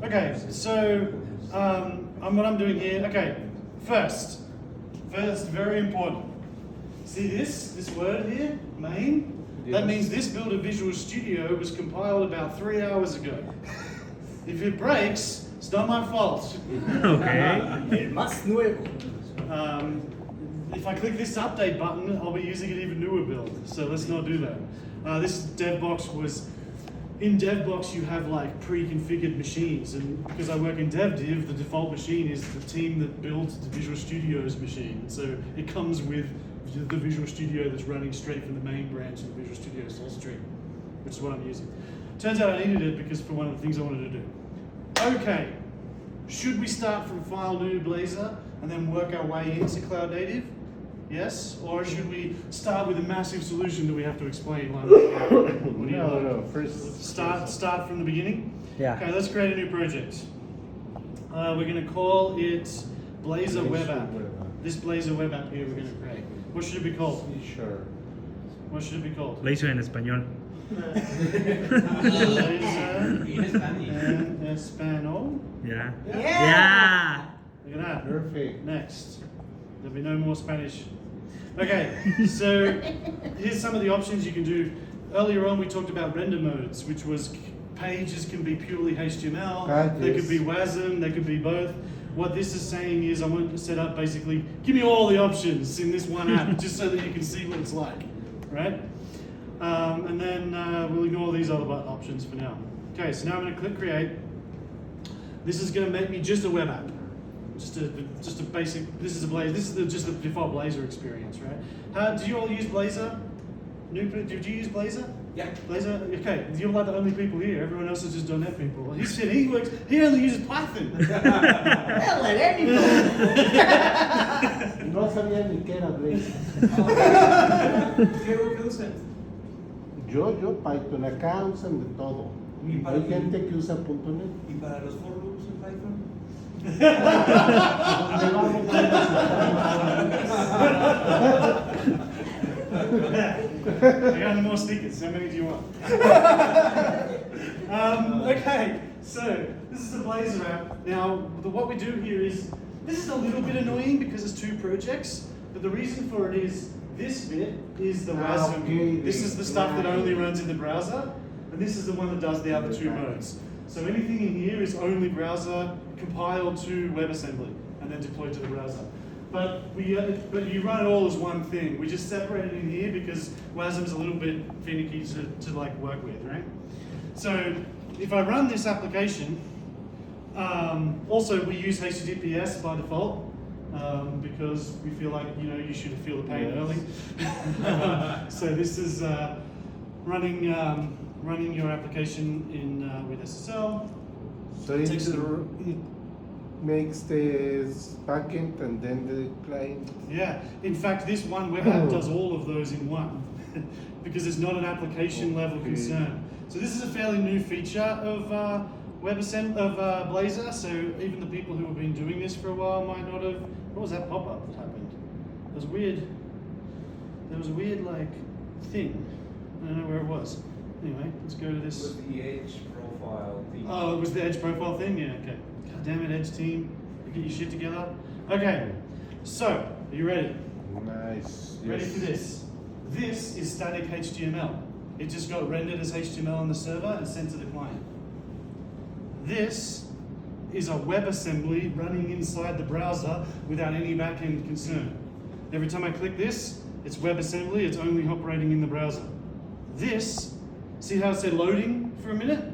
Okay, so what I'm doing here. Okay, first, very important. See this word here, main? That means this build of Visual Studio was compiled about 3 hours ago. If it breaks, it's not my fault. Okay. El más nuevo. If I click this update button, I'll be using an even newer build. So let's not do that. This DevBox was, in DevBox you have like pre-configured machines, and because I work in DevDiv, the default machine is the team that builds the Visual Studio's machine. So it comes with the Visual Studio that's running straight from the main branch of the Visual Studio source stream, which is what I'm using. Turns out I needed it because for one of the things I wanted to do. Okay, should we start from file new Blazor and then work our way into cloud native? Yes? Or should we start with a massive solution that we have to explain? Like, what do you like? No, first Start from the beginning? Yeah. Okay, let's create a new project. We're going to call it Blazor Web App. This Blazor Web App here we're going to create. What should it be called? Sure. What should it be called? Blazor en español. Blazor In Spanish. en español. Yeah. Yeah. Look at that. Perfect. Next. There'll be no more Spanish. Okay, so here's some of the options you can do. Earlier on we talked about render modes, which was pages can be purely HTML, they could be WASM, they could be both. What this is saying is I want to set up basically, give me all the options in this one app, just so that you can see what it's like, right? And then we'll ignore these other button options for now. Okay, so now I'm going to click create. This is going to make me just a web app. Just a basic, this is just the default Blazor experience, right? Do you all use Blazor? Did you use Blazor? Yeah. Blazor? Okay, you're like the only people here. Everyone else is just .NET people. He said he only uses Python. Well, let anybody. No sabía ni qué era Blazor. ¿Qué usan? Yo Python, acá usan de todo. ¿Y para Hay qué? gente que usa .NET. ¿Y para los for loops en Python? ¿Dónde vamos? I got more stickers. How many do you want? Okay, so this is the Blazor app. Now, what we do here is, this is a little bit annoying because it's two projects, but the reason for it is, this bit is the WASM. Okay, This is the stuff that only runs in the browser, and this is the one that does the other two modes. So anything in here is only browser compiled to WebAssembly and then deployed to the browser. But you run it all as one thing. We just separate it in here because WASM is a little bit finicky to like work with, right? So if I run this application, also we use HTTPS by default because we feel like you should feel the pain early. So this is running your application in with SSL. So it makes the backend and then the client. Yeah, in fact, this one web app does all of those in one because it's not an application level concern. So this is a fairly new feature of Blazor. So even the people who have been doing this for a while might not have. What was that pop-up that happened? It was weird. There was a weird like thing. I don't know where it was. Anyway, let's go to this. With the Edge profile thing. Oh, it was the Edge profile thing? Yeah, okay. God damn it, Edge team. Get your shit together. Okay, so, are you ready? Nice. Ready for this? This is static HTML. It just got rendered as HTML on the server and sent to the client. This is a WebAssembly running inside the browser without any backend concern. Every time I click this, it's WebAssembly, it's only operating in the browser. This, see how it said loading for a minute?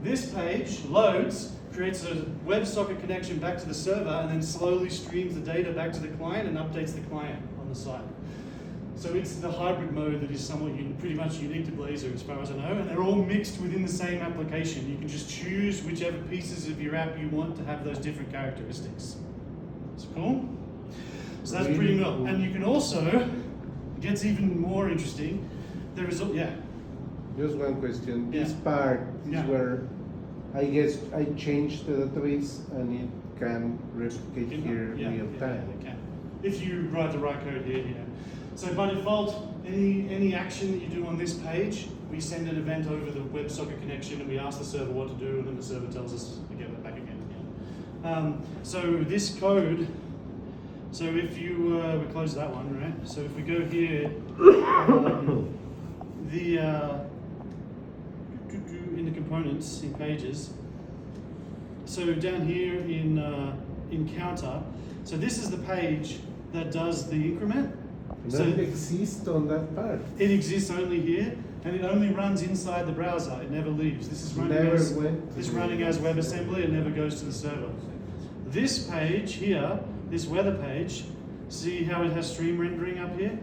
This page loads, creates a WebSocket connection back to the server, and then slowly streams the data back to the client and updates the client on the site. So it's the hybrid mode that is somewhat pretty much unique to Blazor as far as I know, and they're all mixed within the same application. You can just choose whichever pieces of your app you want to have those different characteristics. It's cool? So that's pretty cool. And you can also, it gets even more interesting, there is, Just one question. Yeah. This part is Yeah. where I guess I changed the database and it can replicate here real time. It can. If you write the right code here, So by default, any action that you do on this page, we send an event over the WebSocket connection and we ask the server what to do, and then the server tells us to get it back So this code, so if you, we close that one, right? So if we go here, in the components, in pages, so down here in counter, so this is the page that does the increment. So Doesn't exist on that part. it exists only here, and it only runs inside the browser. It never leaves. This is running Never as went to this the- running as WebAssembly. It never goes to the server. This page here, this weather page, see how it has stream rendering up here?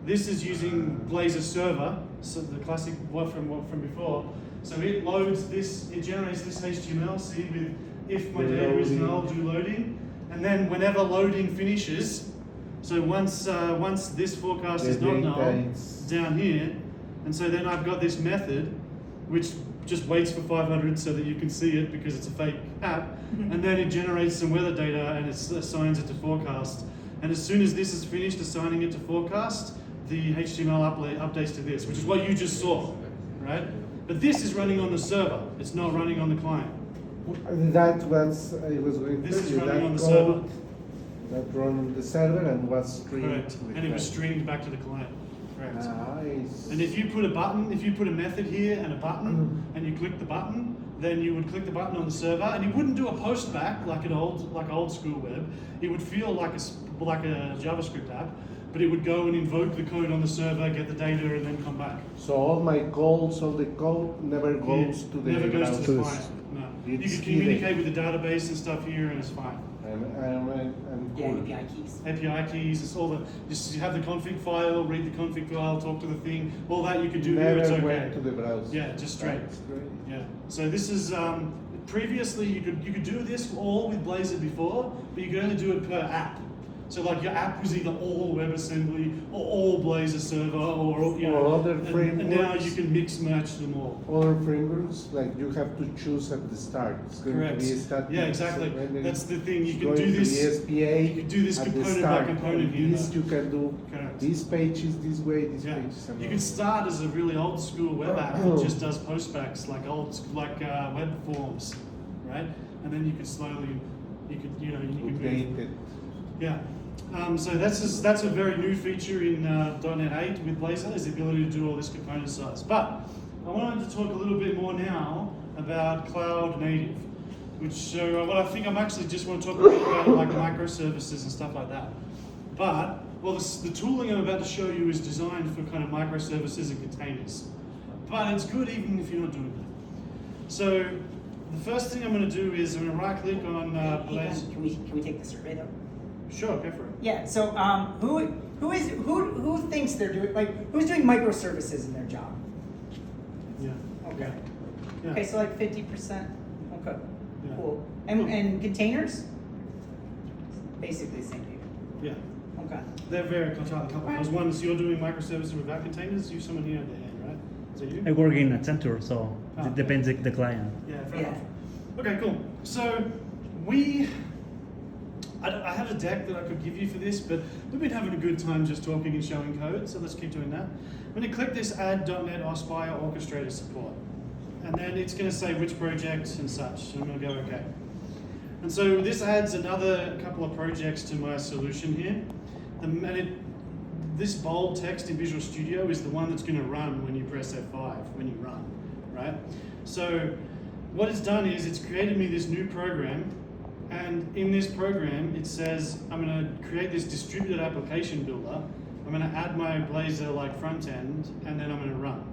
This is using Blazor server, so the classic one from before. So it loads this, it generates this HTML. See, with if my data is null, do loading, and then whenever loading finishes. So once this forecast is The not data null, is- down here, and so then I've got this method which just waits for 500 so that you can see it because it's a fake app, and then it generates some weather data and it assigns it to forecast. And as soon as this is finished assigning it to forecast, the HTML updates to this, which is what you just saw, right? But this is running on the server, it's not running on the client. That was, I was going to This tell is you, running that on the server. code that run on the server and was streamed. Correct, with and it was that. streamed back to the client. Correct. Nice. And if you put a button, if you put a method here and a button, and you click the button, then you would click the button on the server, and it wouldn't do a post back like old school web. It would feel like a JavaScript app, but it would go and invoke the code on the server, get the data, and then come back. So all my calls, all the code never goes to the Never goes to the browsers. client. No. You It's can hidden. communicate with the database and stuff here, and it's fine. I'm Yeah, cool. API keys. API keys, it's all the, just you have the config file, read the config file, talk to the thing, all that you can do here, Never it's okay. went to the browser. Yeah, just straight. That's great. Yeah. So this is previously you could do this all with Blazor before, but you could only do it per app. So like your app was either all WebAssembly or all Blazor server or you know, Or other and now frameworks. you can mix match them all. Other frameworks, like you have to choose at the start. It's going Correct. to be a static. Yeah, exactly. and then That's the thing. You it's can going do to be this. SPA You can do this at the component by start. component And here, This though. you can do. Correct. This page is this way. This Yeah. page is You another. can start as a really old school web app that just does postbacks like web forms, right? And then you could slowly, you could move. Update it. Yeah. So that's a very new feature in .NET 8 with Blazor, is the ability to do all this component size. But I wanted to talk a little bit more now about cloud native, which what I think I'm actually just want to talk a bit about like microservices and stuff like that. But well, the tooling I'm about to show you is designed for kind of microservices and containers. But it's good even if you're not doing that. So the first thing I'm going to do is I'm going to right click on Blazor. Can we take the survey though? Sure, go for it. Yeah. So who thinks they're doing who's doing microservices in their job? Yeah. Okay. Yeah. Okay. So like 50%. Okay. Yeah. Cool. And containers? Basically the same people. Yeah. Okay. They're very couple. Right. There's one, so you're doing microservices without containers. You someone here at the end, right? Is that you? I work in a center, so Ah. it depends the client. Yeah, fair Yeah. enough. Okay, cool. So I have a deck that I could give you for this, but we've been having a good time just talking and showing code, so let's keep doing that. I'm going to click this Add .NET Aspire Orchestrator Support, and then it's going to say which project and such, so I'm going to go OK. And so this adds another couple of projects to my solution here. This bold text in Visual Studio is the one that's going to run when you press F5, when you run, right? So what it's done is it's created me this new program, and in this program it says I'm going to create this distributed application builder. I'm going to add my Blazor like front end, and then I'm going to run.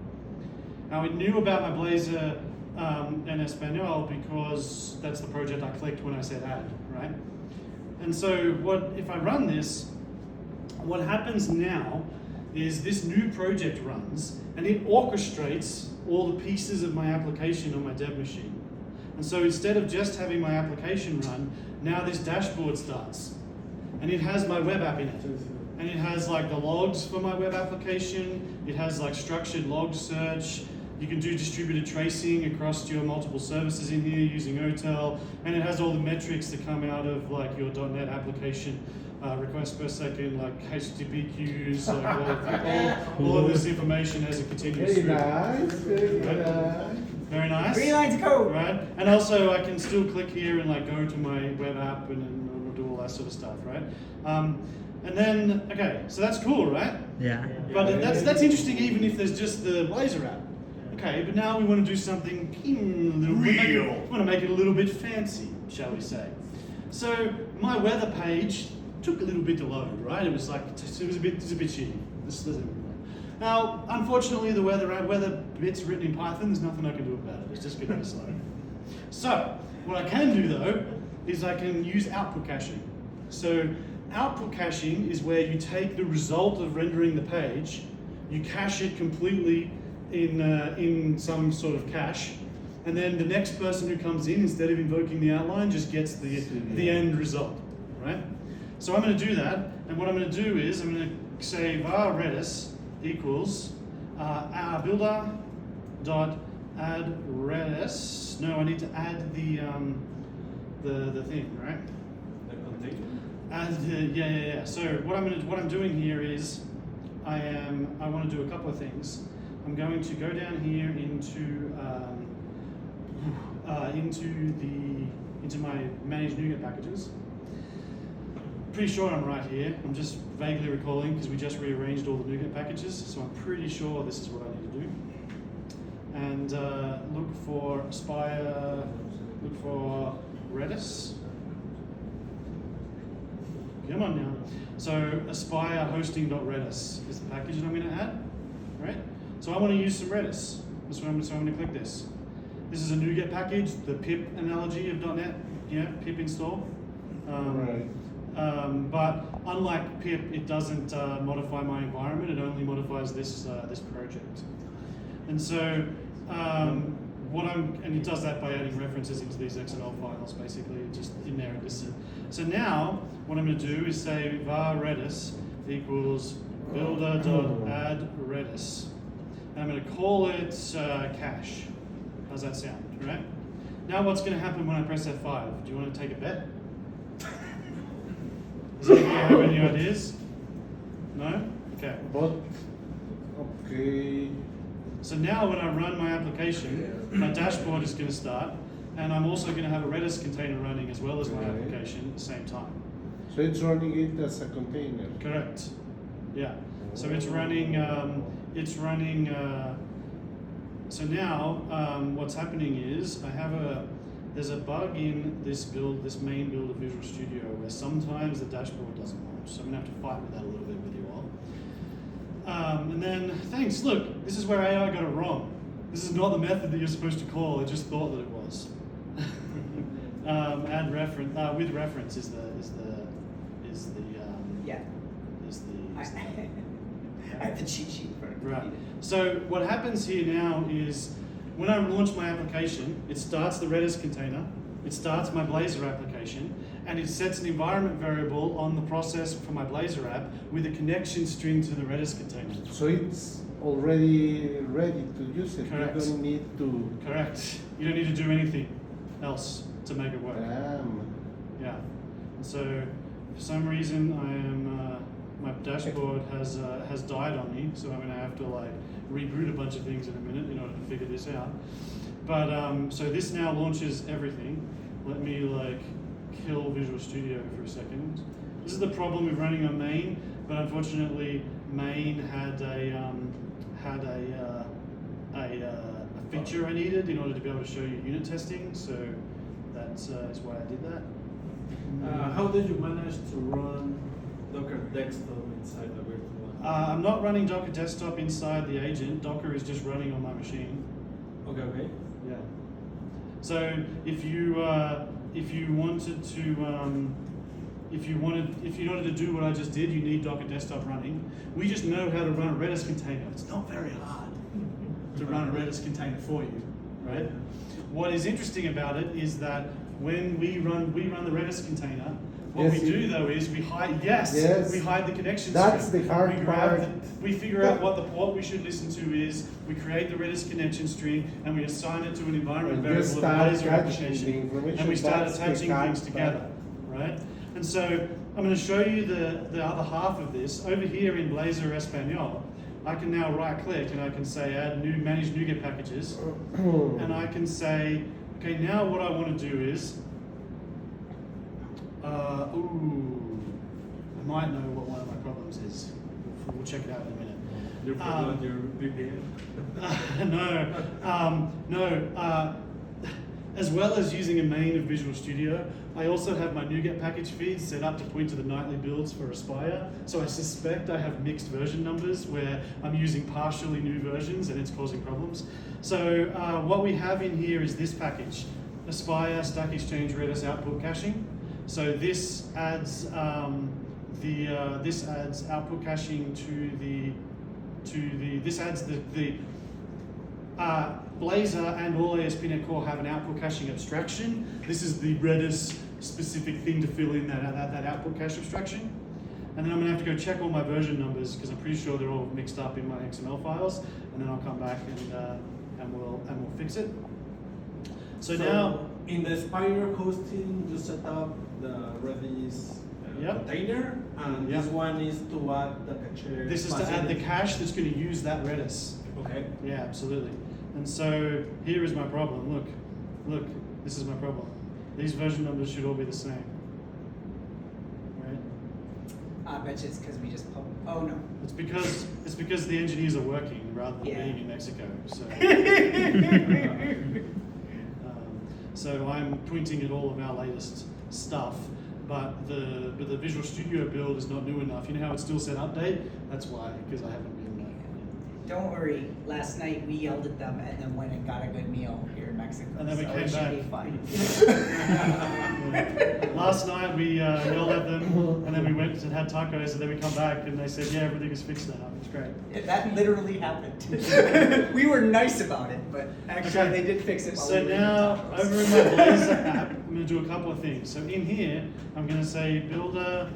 Now it knew about my Blazor en Espanol because that's the project I clicked when I said add, right? And so if I run this, what happens now is this new project runs and it orchestrates all the pieces of my application on my dev machine. And so instead of just having my application run, now this dashboard starts. And it has my web app in it. And it has like the logs for my web application. It has like structured log search. You can do distributed tracing across your multiple services in here using OTel. And it has all the metrics that come out of like your .NET application. Requests per second, like HTTP queues, like all of this information as it continues Very through. nice, very Right? nice. Very nice. 3 lines of code. Right, and also I can still click here and like go to my web app and do all that sort of stuff, right? And then, okay, so that's cool, right? Yeah. But that's interesting even if there's just the Blazor app. Okay, but now we want to do something a little real. We want to make it a little bit fancy, shall we say? So my weather page took a little bit to load, right? It was like it was a bit shitty. Now, unfortunately, the weather bit's written in Python. There's nothing I can do about it. It's just going to be slow. So what I can do though is I can use output caching. So output caching is where you take the result of rendering the page, you cache it completely in some sort of cache, and then the next person who comes in, instead of invoking the outline, just gets the end result, right? So I'm going to do that, and what I'm going to do is I'm going to say var redis equals our builder dot add redis. No, I need to add the thing, right? The container. Yeah. So what I'm doing here is I want to do a couple of things. I'm going to go down here into my manage NuGet packages. Pretty sure I'm right here. I'm just vaguely recalling because we just rearranged all the NuGet packages, so I'm pretty sure this is what I need to do. And look for Aspire, look for Redis. Come on now. So Aspire hosting.redis is the package that I'm going to add, right? So I want to use some Redis. So I'm going to click this. This is a NuGet package, the pip analogy of .NET, pip install. Right. But unlike pip, it doesn't modify my environment. It only modifies this project. And so and it does that by adding references into these XML files, basically, just in there and just. So now what I'm going to do is say var redis equals builder.add redis. And I'm going to call it cache. How's that sound, right? Now what's going to happen when I press F5? Do you want to take a bet? Does anybody have any ideas? No? Okay. But, okay. So now when I run my application, my dashboard is going to start, and I'm also going to have a Redis container running as well as my application at the same time. So it's running it as a container. Correct. Yeah. So it's running. So now what's happening is there's a bug in this main build of Visual Studio where sometimes the dashboard doesn't launch. So I'm going to have to fight with that a little bit with you all. And then, thanks, look, this is where AI got it wrong. This is not the method that you're supposed to call, it just thought that it was. Add reference, with reference is the I have the cheat sheet for it. Right. So what happens here now is when I launch my application, it starts the Redis container, it starts my Blazor application, and it sets an environment variable on the process for my Blazor app with a connection string to the Redis container. So it's already ready to use it. Correct. You don't need to. Correct. You don't need to do anything else to make it work. Damn. Yeah. And so for some reason my dashboard has died on me, so I'm going to have to like reboot a bunch of things in a minute in order to figure this out. But so this now launches everything. Let me like kill Visual Studio for a second. This is the problem with running on main, but unfortunately main had a feature I needed in order to be able to show you unit testing. So that's is why I did that. How did you manage to run Docker desktop inside the virtual? I'm not running Docker desktop inside the agent. Docker is just running on my machine. Okay. Yeah. So if you wanted to do what I just did, you need Docker desktop running. We just know how to run a Redis container. It's not very hard to run a Redis container for you, right? What is interesting about it is that when we run the Redis container, what we do though is we hide we hide the connection That's string. the hard part. We figure out what the port we should listen to is, we create the Redis connection string, and we assign it to an environment variable of the Blazor application, and we start attaching things together, right? And so I'm going to show you the other half of this. Over here in Blazor Espanol, I can now right-click and I can say add new manage NuGet packages, and I can say, okay, now what I want to do is, I might know what one of my problems is. We'll check it out in a minute. You forgot your VPN. No. As well as using a main of Visual Studio, I also have my NuGet package feed set up to point to the nightly builds for Aspire. So I suspect I have mixed version numbers where I'm using partially new versions and it's causing problems. So what we have in here is this package, Aspire Stack Exchange Redis output caching. So this adds output caching to the Blazor and all ASP.NET Core have an output caching abstraction. This is the Redis specific thing to fill in that output cache abstraction. And then I'm gonna have to go check all my version numbers because I'm pretty sure they're all mixed up in my XML files. And then I'll come back and we'll fix it. So now in the Aspire hosting, you set up the Redis container, and this one is to add the cache. This is to add the cache that's going to use that Redis. Okay. Yeah, absolutely. And so here is my problem. Look, this is my problem. These version numbers should all be the same. Right? I bet you it's because we just oh no. It's because the engineers are working rather than being in Mexico. So, so I'm pointing at all of our latest stuff, but the Visual Studio build is not new enough. You know how it still said update? That's why, because I haven't been. Don't worry. Last night we yelled at them and then went and got a good meal here in Mexico. And then we so came it back. should be fine. Last night we yelled at them, and then we went and had tacos, and then we come back and they said, yeah, everything is fixed now. It's great. That literally happened. We were nice about it, but actually they did fix it. While So we were now, eating tacos. over in my Blazor app, I'm going to do a couple of things. So in here, I'm going to say builder.add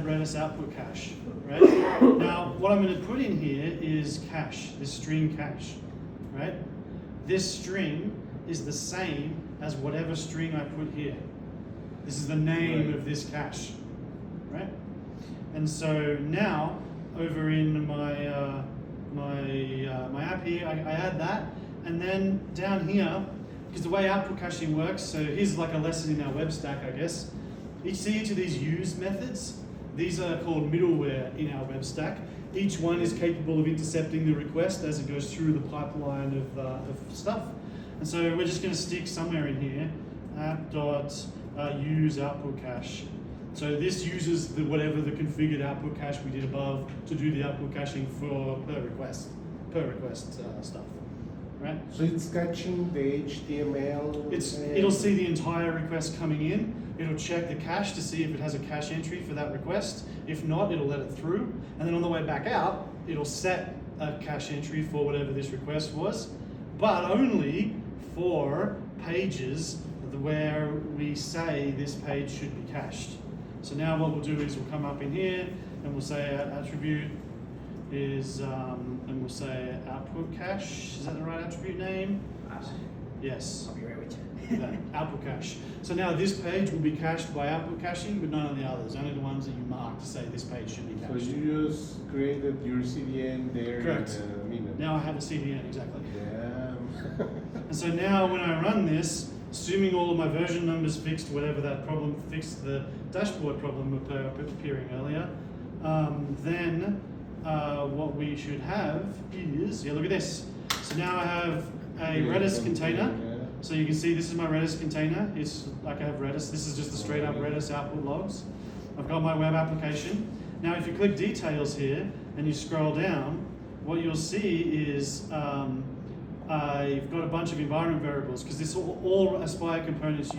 Redis output cache. Right? Now, what I'm going to put in here is cache, this string cache. Right? This string is the same as whatever string I put here. This is the name of this cache. Right? And so now, over in my app here, I add that, and then down here, because the way output caching works, so here's like a lesson in our web stack, I guess. Each of these use methods, these are called middleware in our web stack. Each one is capable of intercepting the request as it goes through the pipeline of stuff. And so we're just going to stick somewhere in here, app.use output cache. So this uses whatever the configured output cache we did above to do the output caching for per request stuff, right? So it's catching the HTML. It'll see the entire request coming in. It'll check the cache to see if it has a cache entry for that request. If not, it'll let it through. And then on the way back out, it'll set a cache entry for whatever this request was, but only for pages where we say this page should be cached. So now what we'll do is we'll come up in here and we'll say our attribute is, and we'll say output cache. Is that the right attribute name? Yes. I'll be right with you. That, output cache. So now this page will be cached by output caching, but none of the others, only the ones that you mark to say this page should be So cached. you just created your CDN there Correct. in a minute. Now I have a CDN, exactly. Damn. And so now when I run this, assuming all of my version numbers fixed, whatever that problem fixed, the dashboard problem appearing earlier, then what we should have is, look at this. So now I have a Redis container. So you can see this is my Redis container. It's like I have Redis. This is just the straight up Redis output logs. I've got my web application. Now if you click details here and you scroll down, what you'll see is I've got a bunch of environment variables because this all Aspire components